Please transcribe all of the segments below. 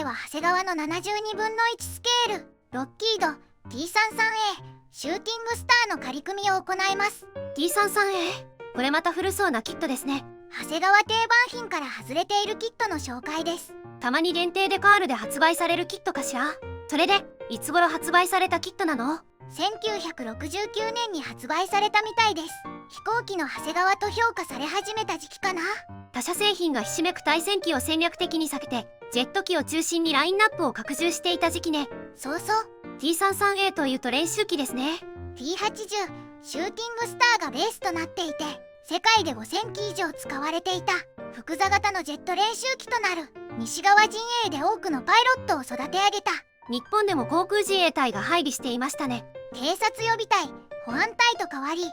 は長谷川の72分の1スケールロッキード T33A シューティングスターの仮組みを行います。 T33A、 これまた古そうなキットですね。長谷川定番品から外れているキットの紹介です。たまに限定でカールで発売されるキットかしら。それでいつ頃発売されたキットなの？1969年に発売されたみたいです。飛行機の長谷川と評価され始めた時期かな。他社製品がひしめく対戦機を戦略的に避けてジェット機を中心にラインナップを拡充していた時期ね。そうそう。 T33A というと練習機ですね。 T80 シューティングスターがベースとなっていて、世界で5000機以上使われていた複座型のジェット練習機となる。西側陣営で多くのパイロットを育て上げた。日本でも航空自衛隊が配備していましたね。偵察予備隊保安隊と変わり、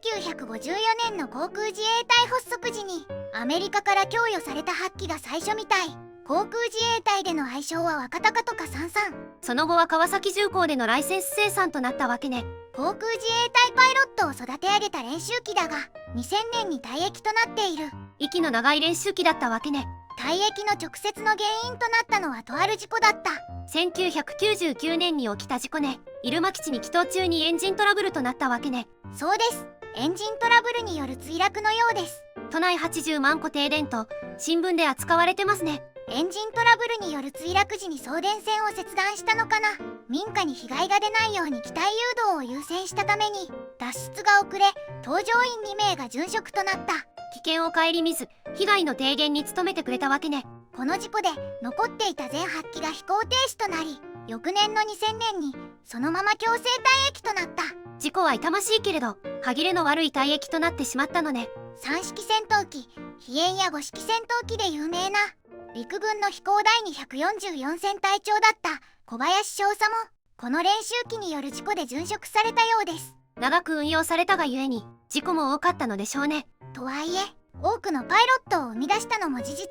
1954年の航空自衛隊発足時にアメリカから供与された8機が最初みたい。航空自衛隊での愛称は若鷹とか33。その後は川崎重工でのライセンス生産となったわけね。航空自衛隊パイロットを育て上げた練習機だが、2000年に退役となっている。息の長い練習機だったわけね。退役の直接の原因となったのはとある事故だった。1999年に起きた事故ね。入間基地に帰投中にエンジントラブルとなったわけね。そうです。エンジントラブルによる墜落のようです。都内80万戸停電と新聞で扱われてますね。エンジントラブルによる墜落時に送電線を切断したのかな。民家に被害が出ないように機体誘導を優先したために脱出が遅れ、搭乗員2名が殉職となった。危険を顧みず被害の低減に努めてくれたわけね。この事故で残っていた全8機が飛行停止となり、翌年の2000年にそのまま強制退役となった。事故は痛ましいけれど歯切れの悪い退役となってしまったのね。3式戦闘機飛燕や5式戦闘機で有名な陸軍の飛行第244戦隊長だった小林少佐もこの練習機による事故で殉職されたようです。長く運用されたがゆえに事故も多かったのでしょうね。とはいえ多くのパイロットを生み出したのも事実。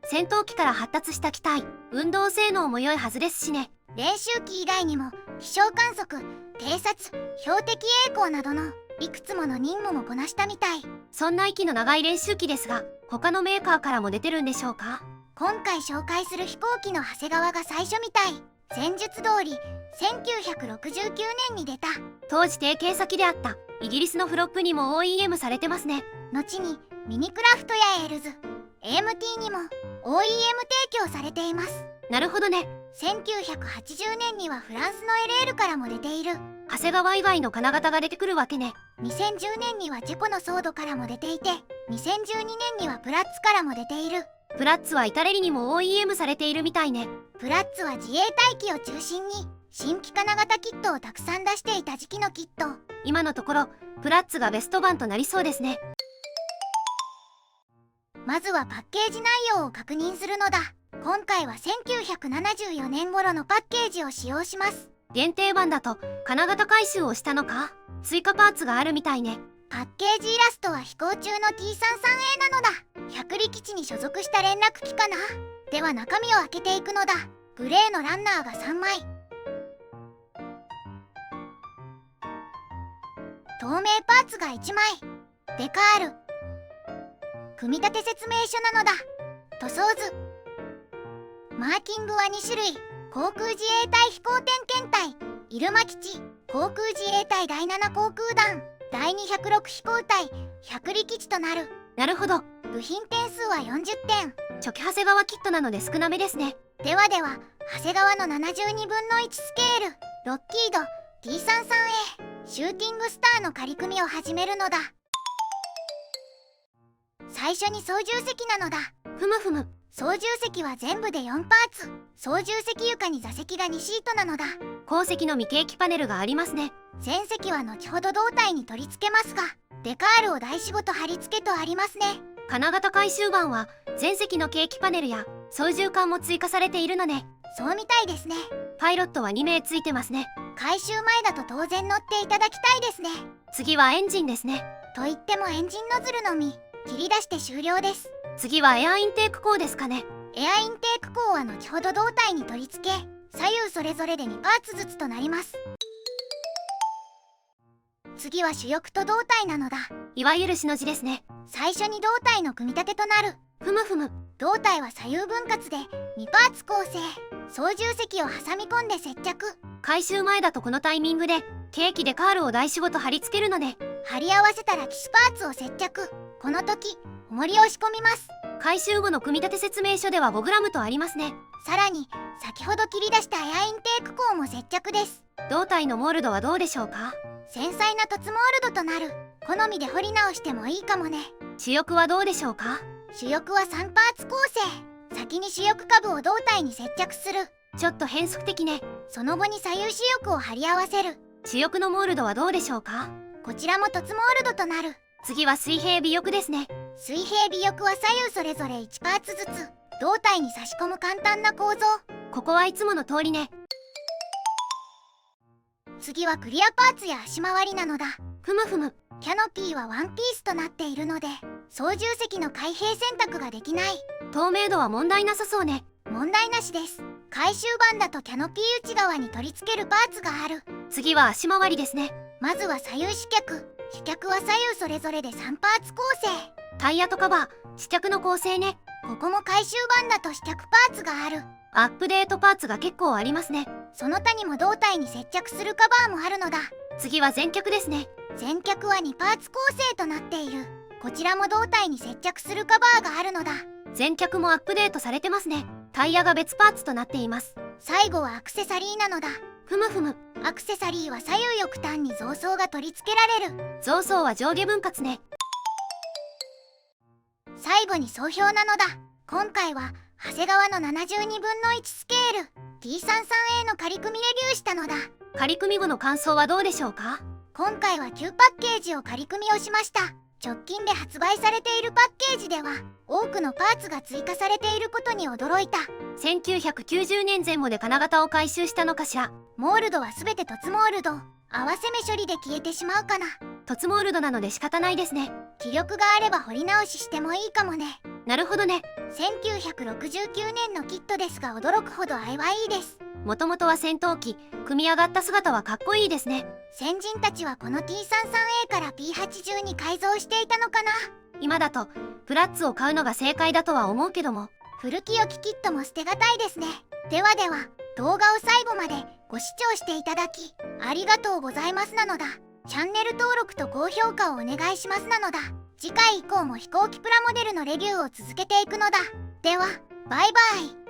戦闘機から発達した機体、運動性能も良いはずですしね。練習機以外にも気象観測、偵察、標的曳航などのいくつもの任務もこなしたみたい。そんな息の長い練習機ですが、他のメーカーからも出てるんでしょうか？今回紹介する飛行機の長谷川が最初みたい。戦術通り1969年に出た。当時提携先であったイギリスのフロップにも OEM されてますね。後にミニクラフトやエールズ、AMT にも OEM 提供されています。なるほどね。1980年にはフランスの LL からも出ている。長谷川以外の金型が出てくるわけね。2010年にはチェコのソードからも出ていて、2012年にはプラッツからも出ている。プラッツはイタレリにも OEM されているみたいね。プラッツは自衛隊機を中心に新規金型キットをたくさん出していた時期のキット。今のところプラッツがベスト版となりそうですね。まずはパッケージ内容を確認するのだ。今回は1974年頃のパッケージを使用します。限定版だと金型回収をしたのか？追加パーツがあるみたいね。パッケージイラストは飛行中の T33A なのだ。百里基地に所属した連絡機かな。では中身を開けていくのだ。グレーのランナーが3枚、透明パーツが1枚、デカール、組み立て説明書なのだ。塗装図、マーキングは2種類。航空自衛隊飛行点検隊入間基地、航空自衛隊第7航空団第206飛行隊百里基地となる。なるほど。部品点数は40点。初期長谷川キットなので少なめですね。では長谷川の72分の1スケールロッキード T33A シューティングスターの仮組みを始めるのだ。最初に操縦席なのだ。ふむふむ。操縦席は全部で4パーツ。操縦席床に座席が2シートなのだ。後席の未計器パネルがありますね。全席は後ほど胴体に取り付けますが、デカールを台仕事貼り付けとありますね。金型回収版は全席の計器パネルや操縦桿も追加されているのね。そうみたいですね。パイロットは2名ついてますね。回収前だと当然乗っていただきたいですね。次はエンジンですね。と言ってもエンジンノズルのみ切り出して終了です。次はエアインテーク口ですかね。エアインテーク口は後ほど胴体に取り付け、左右それぞれで2パーツずつとなります。次は主翼と胴体なのだ。いわゆるしの字ですね。最初に胴体の組み立てとなる。ふむふむ。胴体は左右分割で2パーツ構成。操縦席を挟み込んで接着。回収前だとこのタイミングでケーキデカールを台紙ごと貼り付けるので、貼り合わせたら機種パーツを接着。この時重りを仕込みます。回収後の組み立て説明書では5グラムとありますね。さらに先ほど切り出したエアインテークコーも接着です。胴体のモールドはどうでしょうか？繊細な凸モールドとなる。好みで彫り直してもいいかもね。主翼はどうでしょうか？主翼は3パーツ構成。先に主翼下部を胴体に接着する。ちょっと変則的ね。その後に左右主翼を貼り合わせる。主翼のモールドはどうでしょうか？こちらも凸モールドとなる。次は水平尾翼ですね。水平尾翼は左右それぞれ1パーツずつ胴体に差し込む簡単な構造。ここはいつもの通りね。次はクリアパーツや足回りなのだ。ふむふむ。キャノピーはワンピースとなっているので操縦席の開閉選択ができない。透明度は問題なさそうね。問題なしです。回収板だとキャノピー内側に取り付けるパーツがある。次は足回りですね。まずは左右主脚。主脚は左右それぞれで3パーツ構成。タイヤとカバー、試着の構成ね。ここも回収板だと試着パーツがある。アップデートパーツが結構ありますね。その他にも胴体に接着するカバーもあるのだ。次は前脚ですね。前脚は2パーツ構成となっている。こちらも胴体に接着するカバーがあるのだ。前脚もアップデートされてますね。タイヤが別パーツとなっています。最後はアクセサリーなのだ。ふむふむ。アクセサリーは左右翼端に増装が取り付けられる。増装は上下分割ね。最後に総評なのだ。今回は長谷川の72分の1スケール T33A の仮組みレビューしたのだ。仮組み後の感想はどうでしょうか？今回は旧パッケージを仮組みをしました。直近で発売されているパッケージでは多くのパーツが追加されていることに驚いた。1990年前後で金型を回収したのかしら。モールドはすべて凸モールド。合わせ目処理で消えてしまうかな。凸モールドなので仕方ないですね。気力があれば彫り直ししてもいいかもね。なるほどね。1969年のキットですが驚くほど合いはいいです。もともとは戦闘機、組み上がった姿はかっこいいですね。先人たちはこの T33A から P80 に改造していたのかな。今だとプラッツを買うのが正解だとは思うけども、古き良きキットも捨てがたいですね。ではでは、動画を最後までご視聴していただきありがとうございますなのだ。チャンネル登録と高評価をお願いしますなのだ。次回以降も飛行機プラモデルのレビューを続けていくのだ。ではバイバイ。